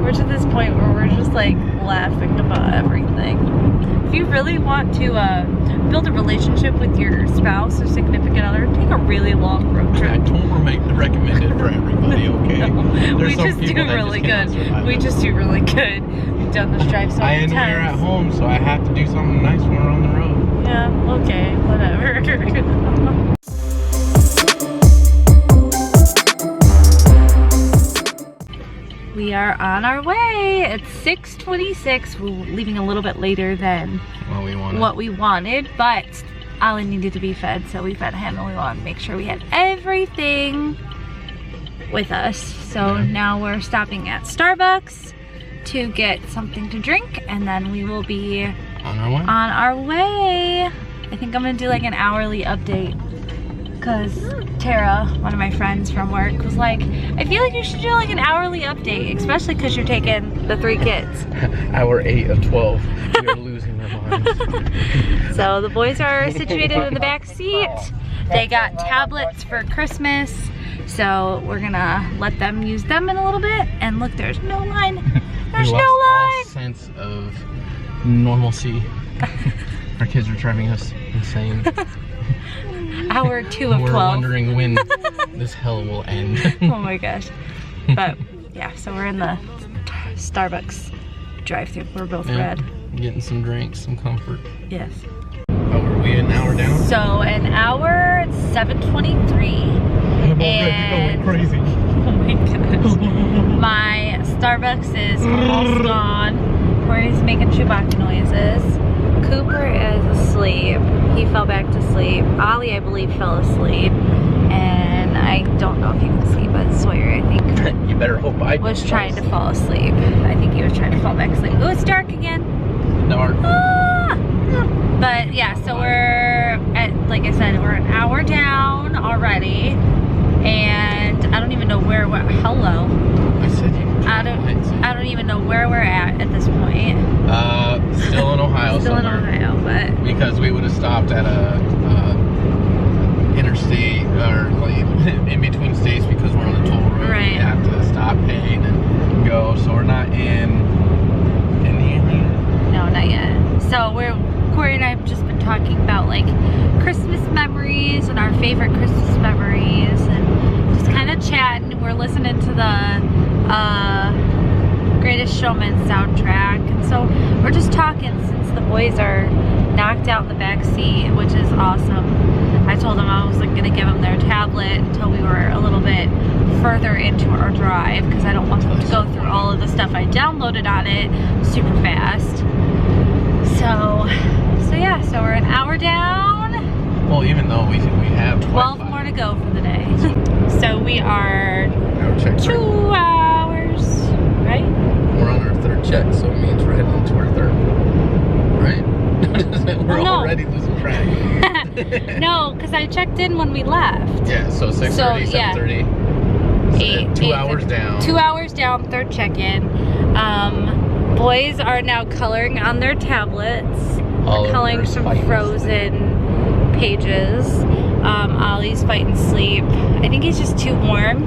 We're to this point where we're just like laughing about everything. If you really want to build a relationship with your spouse or significant other, take a really long road trip. I don't recommend it for everybody, okay? No, we just do really good. We just do really good. We've done this drive so many times. I we're at home, so I have to do something nice when we're on the road. Yeah, okay, whatever. We are on our way. It's 6:26. We're leaving a little bit later than what we wanted, but Ollie needed to be fed, so we fed him, and we wanted to make sure we had everything with us. So now we're stopping at Starbucks to get something to drink, and then we will be on our way. I think I'm gonna do like an hourly update, because Tara, one of my friends from work, was like, I feel like you should do like an hourly update, especially because you're taking the 3 kids. Hour 8 of 12. We are losing our minds. So the boys are situated in the back seat. They got tablets for Christmas, so we're gonna let them use them in a little bit. And look, there's no line. There's no line. All sense of normalcy. Our kids are driving us insane. Hour 2 of 12. We're wondering when this hell will end. Oh my gosh. But yeah, so we're in the Starbucks drive-thru. We're both red. Getting some drinks, some comfort. Yes. Oh, are we an hour down? So an hour, it's 7:23. And we're going crazy. Oh my goodness. My Starbucks is almost gone. Cory's making Chewbacca noises. Cooper is asleep. He fell back to sleep. Ollie, I believe, fell asleep. And I don't know if you can see, but Sawyer, I think, you better hope I was trying to fall asleep. I think he was trying to fall back asleep. Oh, it's dark again. Dark. Ah! But yeah, so we're at, like I said, we're an hour down already. And I don't even know where we're, hello. I said you I don't even know where we're at this point. Still in Ohio. Still in Ohio, but because we would have stopped at a interstate or like in between states because we're on the toll road. Right. We have to stop, pay, and go. So we're not in Indiana. No, not yet. So Cory and I have just been talking about like Christmas memories and our favorite Christmas memories, and just kind of chatting. We're listening to the Greatest Showman soundtrack, and so we're just talking since the boys are knocked out in the back seat, which is awesome. I told them I was like gonna give them their tablet until we were a little bit further into our drive, because I don't want them to go through all of the stuff I downloaded on it super fast. So yeah, so we're an hour down. Well, even though we have 12 more to go for the day. So we are 2 hours, right? We're on our 3rd check, so it means we're heading into our 3rd, right? We're already losing track. No, because I checked in when we left. Yeah, so 6:30, 7:30. 2 hours down. 2 hours down, 3rd check-in. Boys are now coloring on their tablets. We're coloring some Frozen pages. Ollie's fighting sleep. I think he's just too warm,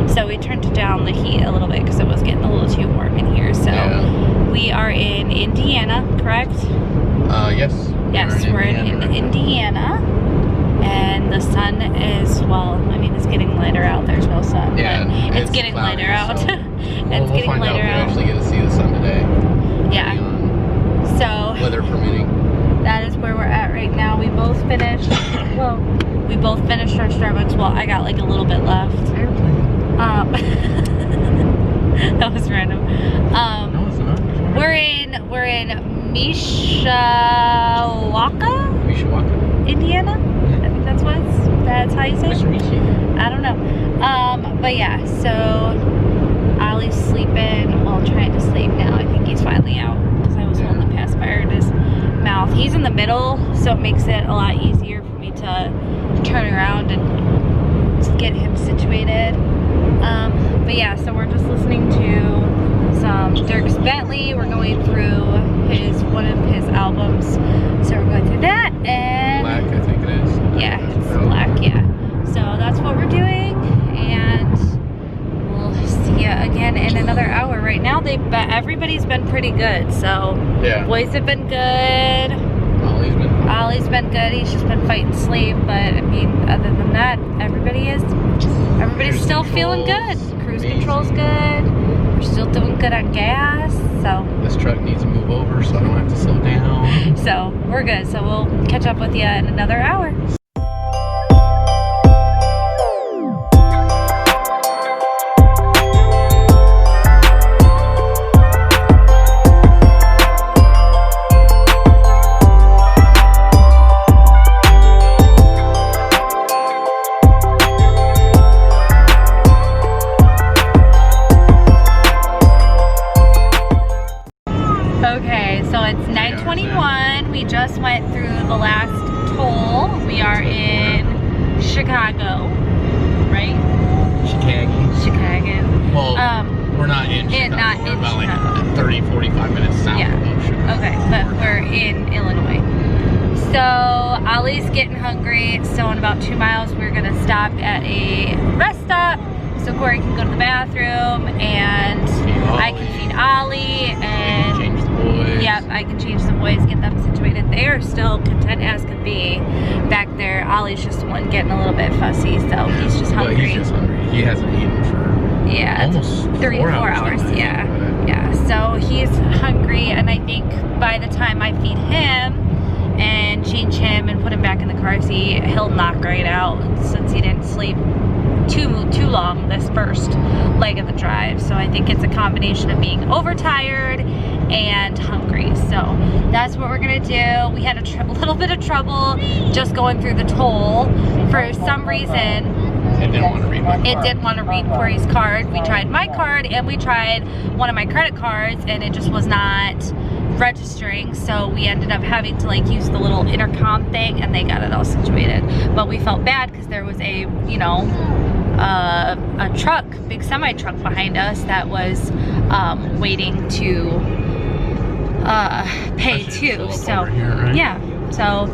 so we turned down the heat a little bit because it was getting a little too warm in here. So we are in Indiana, correct? Yes. Yes, we're in Indiana, and the sun is, well, I mean, it's getting lighter out. There's no sun. Yeah, but it's getting cloudy, lighter out. So It's getting lighter out. We'll actually get to see the sun today. Yeah. So weather permitting. that is where we're at right now. We both finished. Well, we both finished our Starbucks. Well, I got like a little bit left. That was random. No, it's not. We're in Mishawaka, Indiana. I think that's how you say it. I don't know. But yeah, so Ollie's sleeping. Well, trying to sleep now. I think he's finally out because I was holding the pacifier in his mouth. He's in the middle, so it makes it a lot easier for me to turn around and get him situated. But yeah, so we're just listening to some Dirks Bentley. We're going through one of his albums, so we're going through that. And Black, I think it is. Yeah, it's Black. Yeah. So that's what we're doing, and we'll see you again in another hour. Right now now everybody's been pretty good. So yeah, boys have been good. Ollie's been good. He's just been fighting sleep. But I mean, other than that, everybody's still feeling good. Cruise control's good. We're still doing good on gas. So this truck needs to move over so I don't have to slow down. So we're good. So we'll catch up with you in another hour. Okay, so it's 9:21. We just went through the last toll. We are in Chicago, right? Chicago. Well, we're not in Chicago. We're about like 30-45 minutes south of Chicago. Okay, but we're in Illinois. So Ollie's getting hungry. So in about 2 miles, we're gonna stop at a rest stop so Cory can go to the bathroom and I can feed Ollie and change the boys. Yep, I can change the boys, get them situated. They are still content as can be back there. Ollie's just one getting a little bit fussy, so he's just hungry. Well, he's just hungry. He hasn't eaten for almost 3 or 4 hours. Yeah. So he's hungry, and I think by the time I feed him and change him and put him back in the car seat, he'll knock right out since he didn't sleep too long this first leg of the drive. So I think it's a combination of being overtired and hungry. So that's what we're gonna do. We had a little bit of trouble just going through the toll. For some reason, it didn't want to read my card. It didn't want to read Cory's card. We tried my card and we tried one of my credit cards, and it just was not registering. So we ended up having to like use the little intercom thing, and they got it all situated. But we felt bad because there was a, you know, a truck, big semi truck behind us that was waiting to pay too. So here, right? yeah. So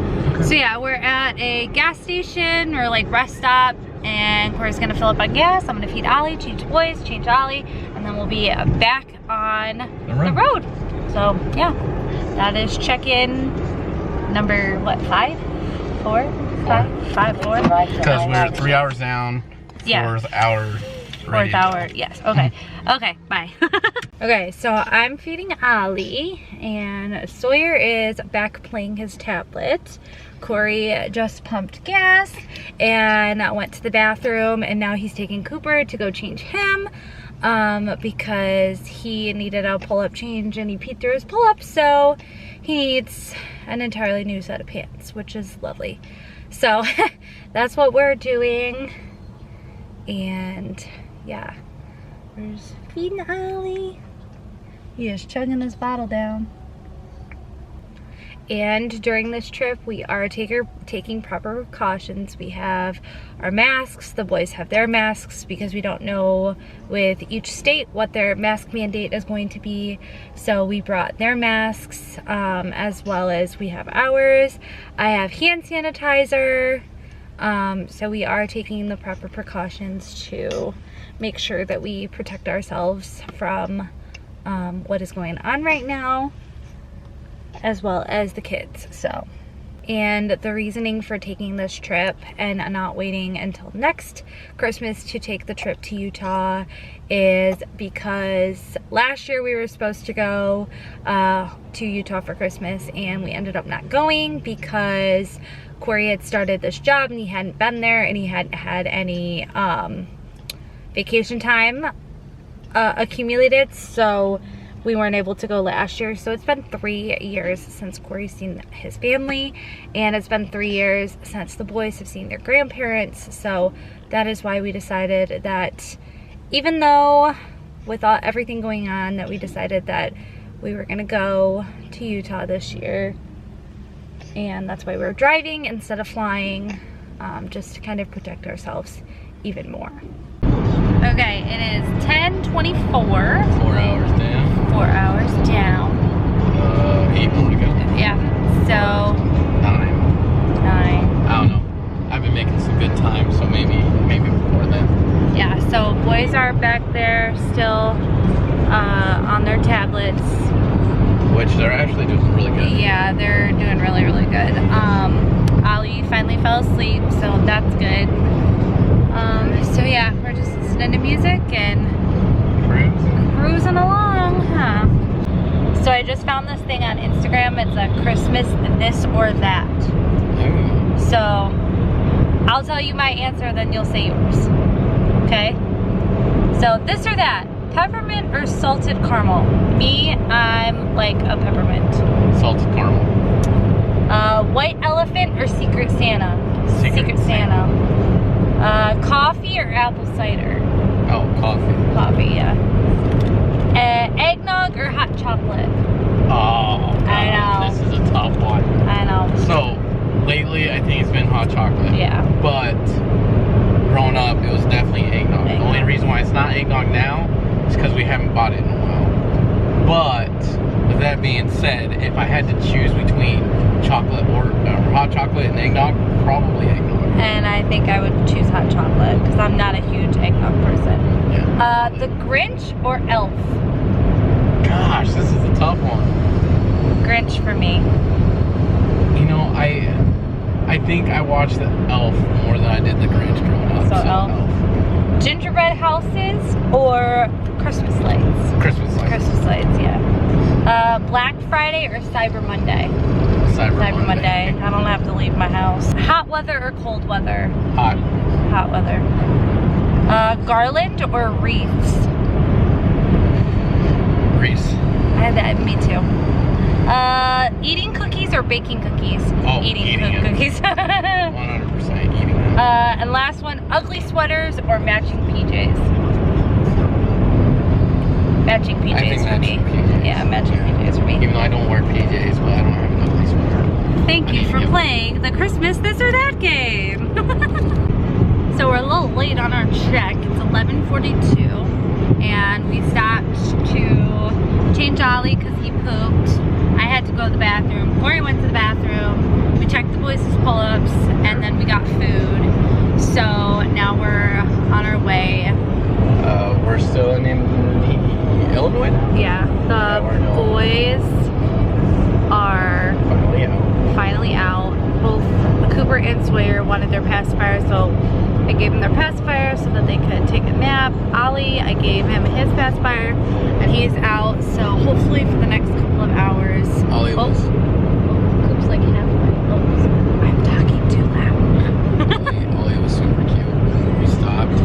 yeah, we're at a gas station or like rest stop, and Cory's gonna fill up on gas. I'm gonna feed Ollie, change the boys, change Ollie, and then we'll be back on the road. So yeah, that is check-in number what, 5, 4, 5, 5, 4. Because we're 3 hours down. Yeah. 4th hour. Fourth hour, yes. Okay. Okay, bye. Okay, so I'm feeding Ollie, and Sawyer is back playing his tablet. Cory just pumped gas and went to the bathroom, and now he's taking Cooper to go change him because he needed a pull-up change and he peed through his pull-up, so he needs an entirely new set of pants, which is lovely. So that's what we're doing. And yeah, we're just feeding Ollie. He is chugging his bottle down. And during this trip, we are taking proper precautions. We have our masks. The boys have their masks because we don't know with each state what their mask mandate is going to be. So we brought their masks as well as we have ours. I have hand sanitizer. So we are taking the proper precautions to make sure that we protect ourselves from what is going on right now, as well as the kids. So, and the reasoning for taking this trip and not waiting until next Christmas to take the trip to Utah is because last year we were supposed to go to Utah for Christmas, and we ended up not going because Cory had started this job and he hadn't been there, and he hadn't had any vacation time accumulated, so we weren't able to go last year. So it's been 3 years since Cory's seen his family, and it's been 3 years since the boys have seen their grandparents. So that is why we decided that, even though with everything going on, that we decided that we were gonna go to Utah this year. And that's why we're driving instead of flying, just to kind of protect ourselves even more. Okay, it is 10:24. 4 hours down. 4 hours down. 8 more to go. Yeah, so 9. I don't know. I've been making some good time, so maybe before then. Yeah, so boys are back there still on their tablets. Which they're actually doing really good. Yeah, they're doing really, really good. Ollie finally fell asleep, so that's good. So yeah, we're just listening to music and cruising along, huh? So I just found this thing on Instagram. It's a Christmas this or that. Ooh. So I'll tell you my answer, then you'll say yours. Okay? So this or that, peppermint or salted caramel? Me, I'm like a peppermint. Salted caramel. White elephant or Secret Santa? Secret Santa. Coffee or apple cider? Oh, coffee. Coffee, yeah. Eggnog or hot chocolate? Oh, God. I know. This is a tough one. I know. So, lately I think it's been hot chocolate. Yeah. But growing up, it was definitely eggnog. The only reason why it's not eggnog now is because we haven't bought it in a while. But with that being said, if I had to choose between chocolate or hot chocolate and eggnog, probably eggnog. And I think I would choose hot chocolate because I'm not a huge eggnog person. Yeah. The Grinch or Elf? Gosh, this is a tough one. Grinch for me. You know, I think I watched the Elf more than I did the Grinch growing up. So Elf. Gingerbread houses or Christmas lights? Christmas lights. Christmas lights, yeah. Black Friday or Cyber Monday? Cyber Monday. I don't have to leave my house. Hot weather or cold weather? Hot. Hot weather. Garland or wreaths? Wreaths. Me too. Eating cookies or baking cookies? Oh, eating cookies. 100% eating them. And last one, ugly sweaters or matching PJs? Matching PJs for me. PJs. Yeah, matching PJs for me. Even though I don't wear PJs, but I don't have an ugly sweater. Thank you for playing the Christmas this or that game. So we're a little late on our check. It's 11:42, and we stopped to change Ollie because he pooped. I had to go to the bathroom. Cory went to the bathroom. We checked the boys' pull-ups, and then we got food. So now we're on our way. We're still in Illinois now? Yeah, the boys are finally out. Both Cooper and Sawyer wanted their pacifier, so I gave them their pacifier so that they could take a nap. Ollie, I gave him his pacifier, and he's out. So hopefully for the next couple of hours. Ollie was. Coop's like halfway. I'm talking too loud. Ollie was super cute. We stopped,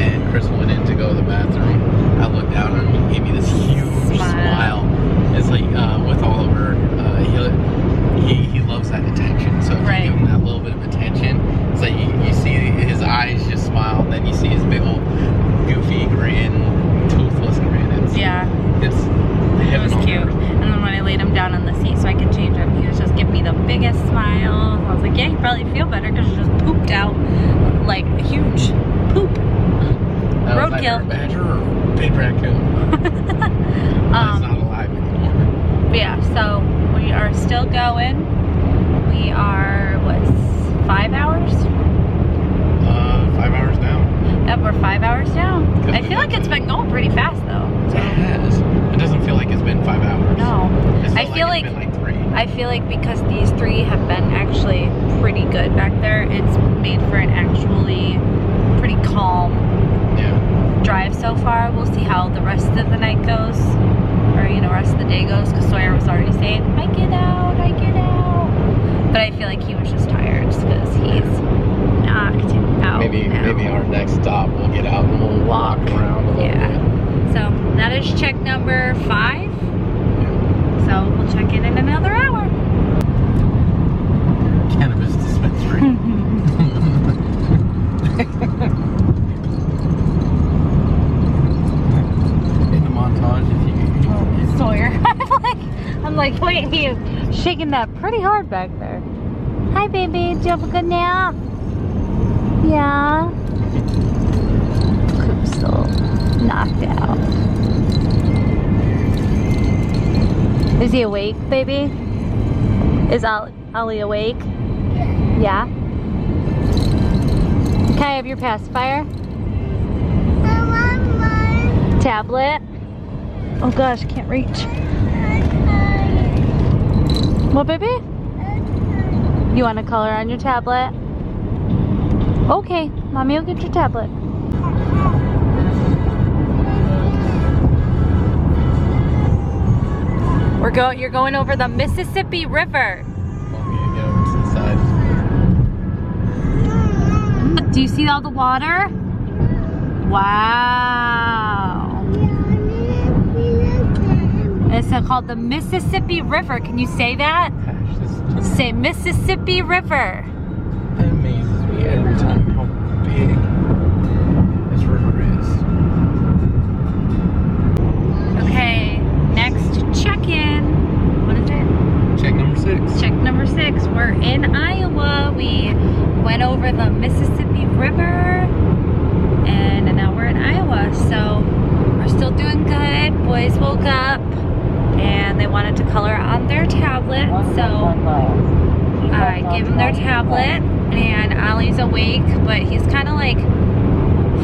and Chris went in to go to the bathroom. I looked down at him, he gave me this huge smile. It's like with Oliver, he loves that attention. So if you give him that little bit of attention, it's like you see his eyes just smile, and then you see his big old goofy grin, toothless grin. It was cute. And then when I laid him down on the seat so I could change him, he was just giving me the biggest smile. I was like, yeah, you probably feel better because you just pooped out like a huge poop. Roadkill. A badger or a big raccoon. That's not alive anymore. Yeah, so we are still going. We are, what, 5 hours? 5 hours down. Yep, we're 5 hours down. I feel like it's been going pretty fast though. It has. It doesn't feel like it's been 5 hours. No. I feel like it's been like 3. I feel like because these 3 have been actually pretty good back there, it's made for an actually pretty calm drive so far. We'll see how the rest of the night goes, or rest of the day goes, because Sawyer was already saying, I get out. But I feel like he was just tired just because he's knocked out. Maybe our next stop we'll get out and we'll walk around a little bit. So that is check number 5. So we'll check in another hour. Cannabis dispensary. Sawyer. I'm like, wait, he is shaking that pretty hard back there. Hi, baby. Did you have a good nap? Yeah. Coop's still knocked out. Is he awake, baby? Is Ollie awake? Yeah. Can I have your pacifier? Tablet? Oh gosh, can't reach. What, baby? You want to color on your tablet? Okay, mommy will get your tablet. You're going over the Mississippi River. Want me to get over to the side? Do you see all the water? Wow. It's called the Mississippi River. Can you say that? Gosh, Say Mississippi River. It amazes me every time how big this river is. Okay, next check-in. What is it? Check number 6. Check number 6. We're in Iowa. We went over the Mississippi River, and now we're in Iowa. So we're still doing good. Boys woke up, and they wanted to color on their tablet. So I gave them their tablet, and Ollie's awake, but he's kind of like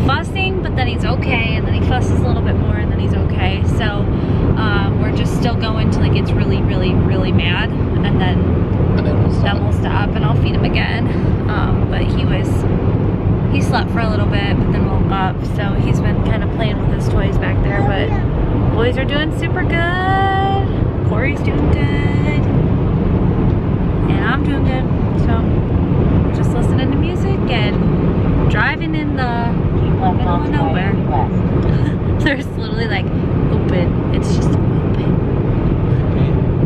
fussing, but then he's okay, and then he fusses a little bit more, and then he's okay. So we're just still going till he gets really, really, really mad, and then we'll stop, and I'll feed him again. But he slept for a little bit, but then woke up, so he's been kind of playing with his toys back there. But boys are doing super good. Cory's doing good, and I'm doing good. So we're just listening to music and driving in the middle of nowhere. There's literally like open. It's just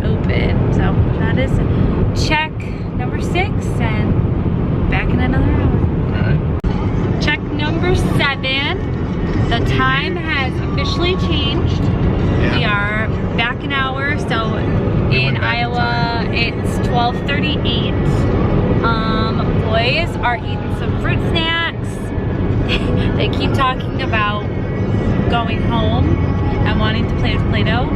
open. So that is check number 6, and back in another hour. Alright. Check number 7. The time has officially changed. Yeah. We are back an hour. So in Iowa, it's 12:38. Boys are eating some fruit snacks. They keep talking about going home and wanting to play with Play-Doh.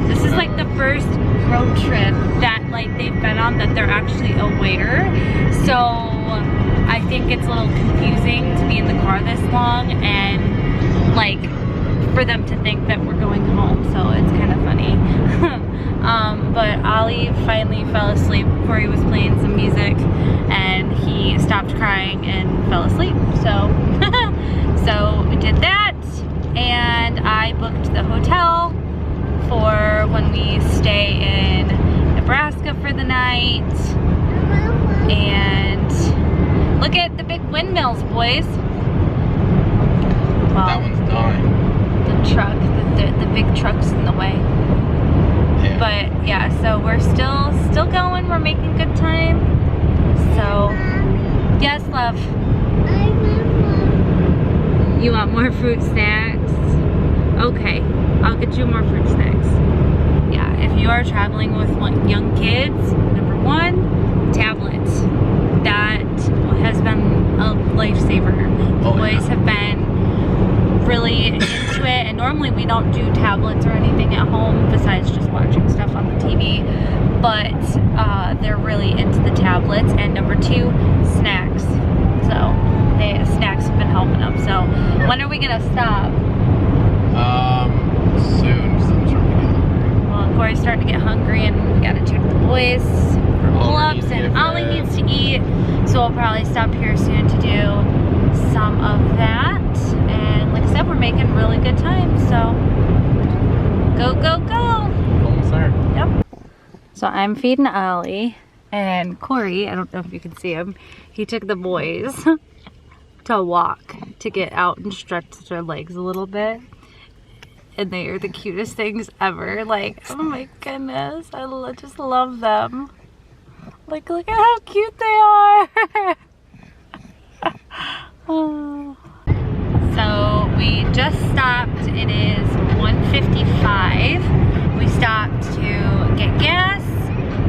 This is like the first road trip that like they've been on that they're actually aware. So I think it's a little confusing to be in the car this long and like for them to think that we're going home. So it's kind of funny. But Ollie finally fell asleep. Cory was playing some music and he stopped crying and fell asleep. So, so we did that, and I booked the hotel for when we stay in Nebraska for the night. And look at the big windmills, boys. Well, That one's dying. the truck, the big truck's in the way. Yeah. But yeah, so we're still going. We're making good time. So yes, love. You want more fruit snacks? Okay, I'll get you more fruit snacks. Yeah, if you are traveling with young kids, number 1, tablets. That has been a lifesaver. The boys have been really into it, and normally we don't do tablets or anything at home besides just watching stuff on the TV, but they're really into the tablets. And number 2, snacks. So snacks have been helping them. So when are we gonna stop? Soon, because I'm starting to get hungry. Well, Cory's starting to get hungry, and we gotta check the boys for pull-ups, and Ollie needs to eat, so we'll probably stop here soon to do some of that. And like I said, we're making really good time, so go, go, go. Almost there. Yep. So I'm feeding Ollie, and Cory, I don't know if you can see him, he took the boys to walk to get out and stretch their legs a little bit. And they are the cutest things ever. Like, oh my goodness, I just love them. Like, look at how cute they are. Oh. So we just stopped. It is 1:55. We stopped to get gas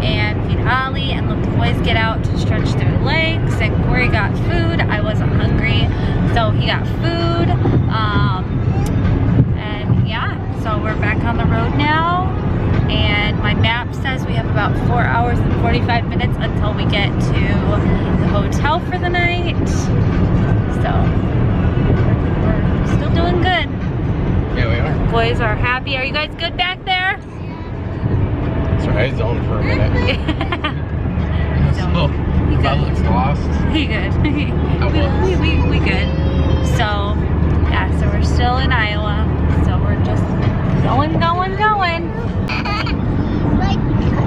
and feed Ollie and let the boys get out to stretch their legs. And Cory got food. I wasn't hungry, so he got food. And yeah, so we're back on the road now. And my map says we have about 4 hours and 45 minutes until we get to the hotel for the night. So we're still doing good. Yeah, we are. Boys are happy. Are you guys good back there? Sorry, I zoned for a minute. So, that looks lost. We good. I was. We good. So, yeah, so we're still in Iowa. So we're just going.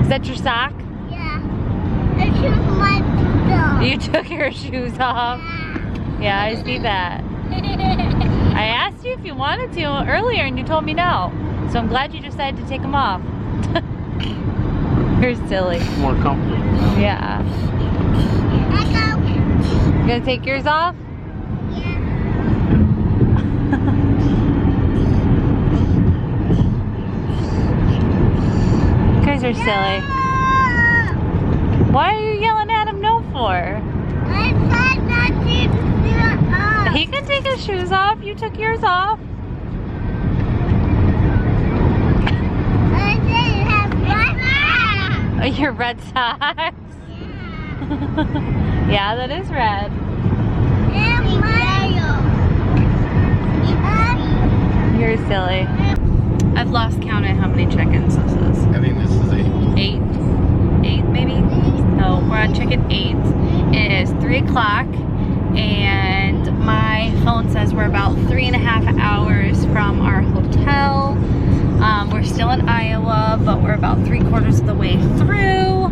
Is that your sock? Yeah. I took my shoes off. You took your shoes off? Yeah, I see that. I asked you if you wanted to earlier and you told me no. So I'm glad you decided to take them off. You're silly. More comfortable. Yeah. You gonna take yours off? You guys are silly. Why are you yelling at him no for? I said not to do it. He can take his shoes off. You took yours off. I didn't have black. Oh, your red socks. Yeah, that is red. And You're silly. I've lost count at how many check-ins this is. I think this is 8. 8 maybe? No, we're on check-in 8. It is 3 o'clock and my phone says we're about 3.5 hours from our hotel. We're still in Iowa, but we're about 3/4 of the way through.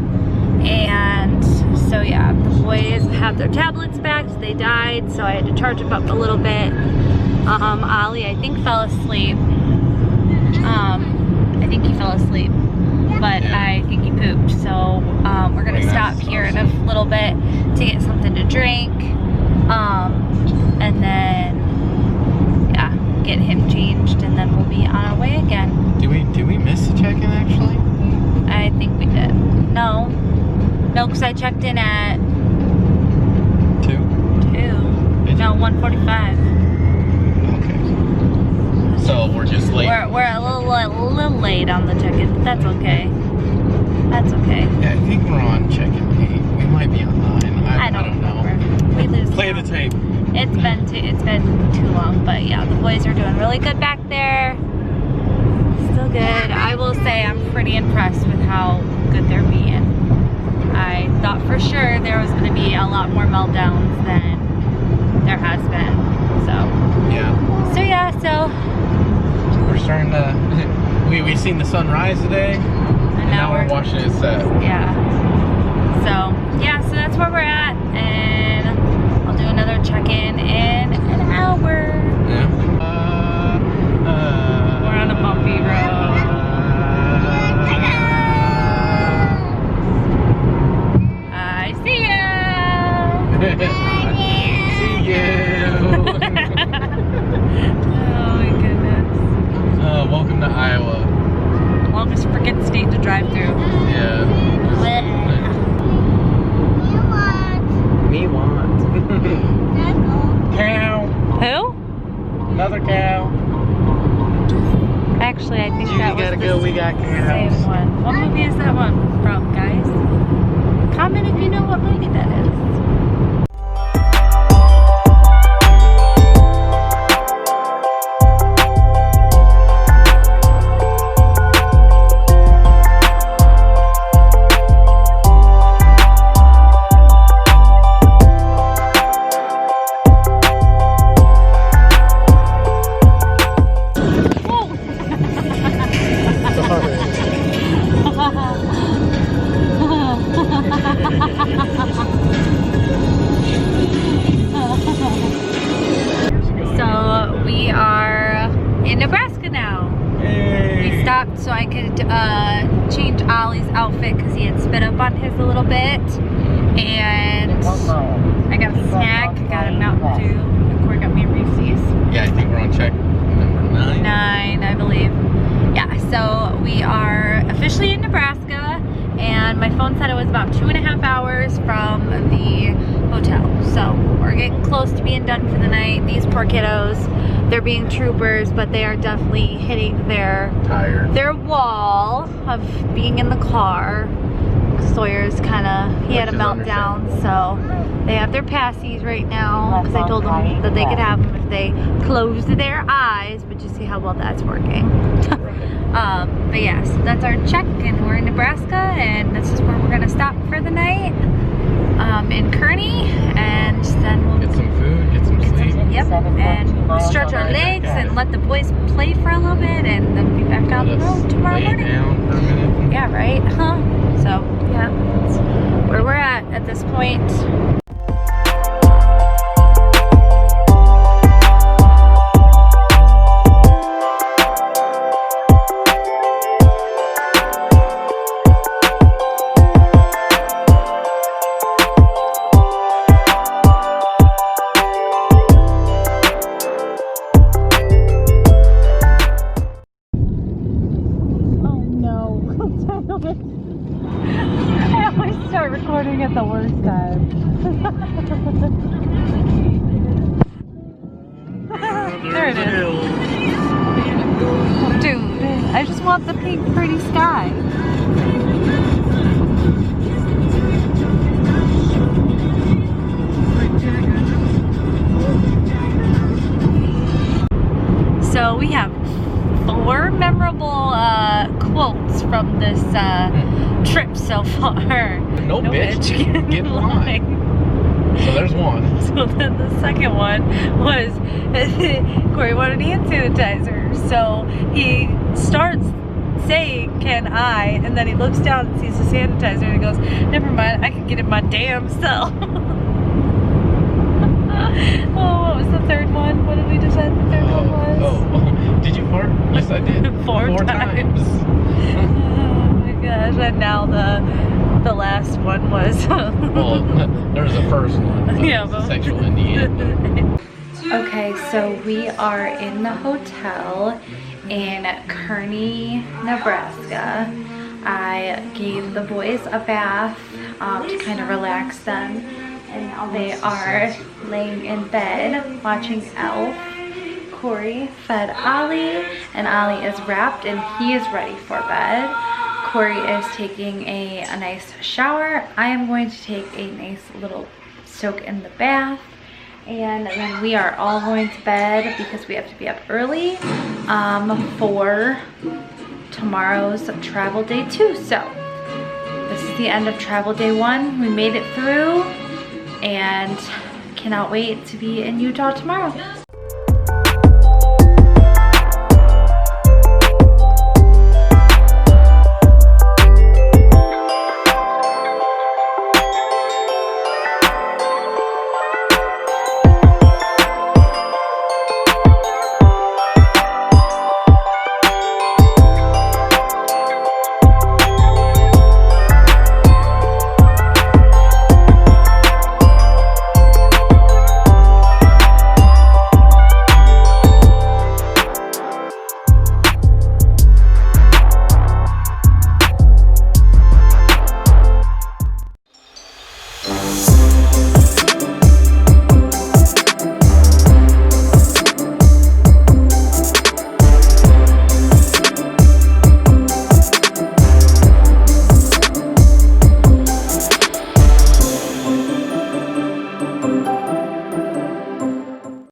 And so yeah, the boys have their tablets back. They died, so I had to charge them up a little bit. Ollie, I think, fell asleep. I think he fell asleep, but I think he pooped. So we're gonna stop here in a little bit to get something to drink, and then yeah, get him changed, and then we'll be on our way again. Did we miss the check-in actually? I think we did. No, because I checked in at 2? 2. No, 1:45. So we're just late. We're a little late on the check-in, but that's okay. That's okay. Yeah, I think we're on check-in 8. We might be on 9. I don't know. We lose. Play the tape. It's been too long, but yeah, the boys are doing really good back there. Still good. I will say I'm pretty impressed with how good they're being. I thought for sure there was going to be a lot more meltdowns than there has been. So yeah, so we're starting to. We seen the sunrise today, and now we're watching it set. Yeah. So yeah, so that's where we're at, and I'll do another check-in in an hour. Yeah. We're on a bumpy road. I see you. See you. Oh my goodness. Welcome to Iowa. Longest freaking state to drive through. Yeah. Me want. Cow. Who? Another cow. Actually, I think You that gotta was go. the We got same cows. one. What movie is that one from, guys? Comment if you know what movie that is. So we are in Nebraska now. Hey. We stopped so I could change Ollie's outfit because he had spit up on his a little bit. And I got a snack, I got a Mountain Dew, and Cory got me a Reese's. Yeah, I think we're on check number 9. 9, I believe. Yeah, so we are officially in Nebraska, and my phone said it was about 2.5 hours from the hotel. So we're getting close to being done for the night. These poor kiddos, they're being troopers, but they are definitely hitting their Tired. wall of being in the car. Sawyer's kind of, he had a Which is meltdown, so they have their passies right now because I told them that they could have them if they closed their eyes, but just see how well that's working. But yeah, so that's our check, and we're in Nebraska, and this is where we're gonna stop for the night in Kearney, and then we'll Get some food, get some sleep. Yep, and stretch our legs and let the boys play for a little bit, and then be back out the road tomorrow morning. Down for a minute. Yeah, right? Huh? So, yeah, that's where we're at this point. I always start recording at the worst time. There it is. Dude, I just want the pink pretty sky. So we have 4 memorable quotes from this trip so far. No bitch, get in line. So there's one. So then the second one was Cory wanted hand sanitizer. So he starts saying, "Can I?" And then he looks down and sees the sanitizer and he goes, "Never mind, I can get it my damn self." Oh, what was the third one? What did we decide the third one was? Oh, did you fart? Yes, I did. 4 times. Oh my gosh, and now the last one was Well, there was the first one. Yeah, but sexual in the end. Okay, so we are in the hotel in Kearney, Nebraska. I gave the boys a bath to kind of relax them, and now they are laying in bed watching Elf. Cory fed Ollie, and Ollie is wrapped and he is ready for bed. Cory is taking a nice shower. I am going to take a nice little soak in the bath, and then we are all going to bed because we have to be up early for tomorrow's travel day 2. So this is the end of travel day 1. We made it through and cannot wait to be in Utah tomorrow.